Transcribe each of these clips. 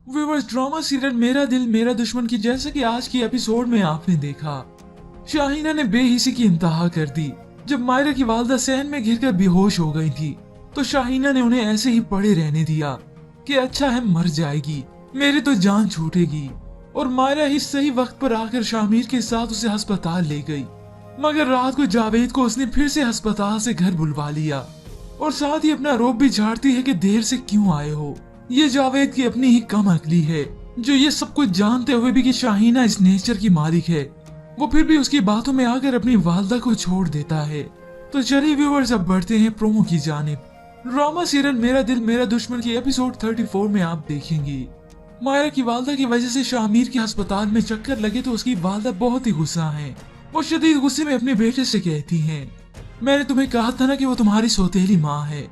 Viewers, drama serial मेरा दिल मेरा दुश्मन की जैसा कि आज की एपिसोड में आपने देखा, शाहीना ने बेहिसी की इंतहा कर दी। जब मायरा की वालदा सहन में घिरकर बेहोश हो गई थी तो शाहीना ने उन्हें ऐसे ही पड़े रहने दिया कि अच्छा है मर जाएगी, मेरी तो जान छूटेगी। और मायरा ही सही वक्त पर आकर शामिर के साथ उसे अस्पताल ले गई। मगर रात को जावेद को उसने फिर से अस्पताल से घर बुलवा लिया और साथ ही अपना रोब भी झाड़ती है कि देर से क्यों आए हो। ये जावेद की अपनी ही कम अकली है जो ये सब कुछ जानते हुए भी कि शाहीना इस नेचर की मालिक है, वो फिर भी उसकी बातों में आकर अपनी वालदा को छोड़ देता है। तो चलिए व्यूअर्स, अब बढ़ते हैं प्रोमो की जानिब। ड्रामा सीरियल मेरा दिल मेरा दुश्मन की एपिसोड 34 में आप देखेंगे मायरा की वालदा की वजह से शामिर के अस्पताल में चक्कर लगे तो उसकी वालदा बहुत ही गुस्सा है। वो शदीद गुस्से में अपने बेटे से कहती हैं, मैंने तुम्हें कहा था ना कि वो तुम्हारी सौतेली माँ है,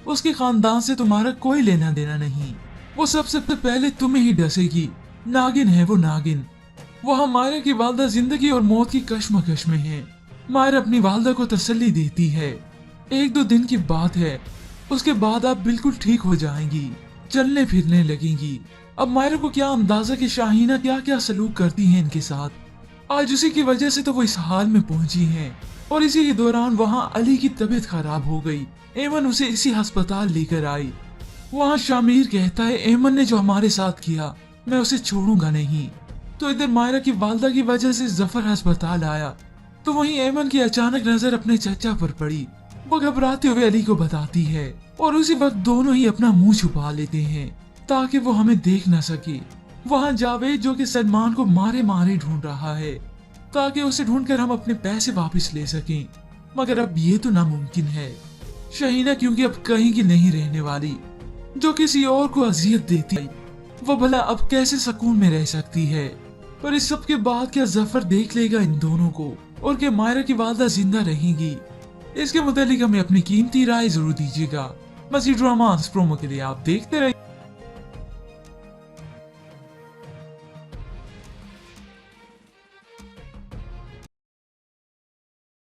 उसके खानदान से तुम्हारा कोई लेना देना नहीं, वो सबसे पहले तुम्हें ही डसेगी, नागिन है वो नागिन। वहाँ मायरा की वालदा जिंदगी और मौत की कश्मकश में है। मायरा अपनी वालदा को तसल्ली देती है, 1-2 दिन की बात है, उसके बाद आप बिल्कुल ठीक हो जाएंगी, चलने फिरने लगेंगी। अब मायरा को क्या अंदाजा कि शाहीना क्या क्या सलूक करती है इनके साथ। आज उसी की वजह से तो वो इस हाल में पहुंची हैं। और इसी के दौरान वहाँ अली की तबीयत खराब हो गई। एमन उसे इसी अस्पताल लेकर आई। वहाँ शामिर कहता है, एमन ने जो हमारे साथ किया मैं उसे छोड़ूंगा नहीं। तो इधर मायरा की वालदा की वजह से जफर अस्पताल आया तो वहीं एमन की अचानक नजर अपने चचा पर पड़ी। वो घबराते हुए अली को बताती है और उसी वक्त दोनों ही अपना मुंह छुपा लेते हैं ताकि वो हमें देख न सके। वहाँ जावेद जो कि सलमान को मारे मारे ढूंढ रहा है ताकि उसे ढूंढकर हम अपने पैसे वापस ले सकें, मगर अब ये तो नामुमकिन है। शाहीना क्योंकि अब कहीं की नहीं रहने वाली, जो किसी और को अजियत देती है, वो भला अब कैसे सुकून में रह सकती है। पर इस सब के बाद क्या जफर देख लेगा इन दोनों को और क्या मायरा की वालदा जिंदा रहेंगी, इसके मुतालिक हमें अपनी कीमती राय जरूर दीजिएगा। मज़ीद ड्रामास प्रोमो के लिए आप देखते रहिए।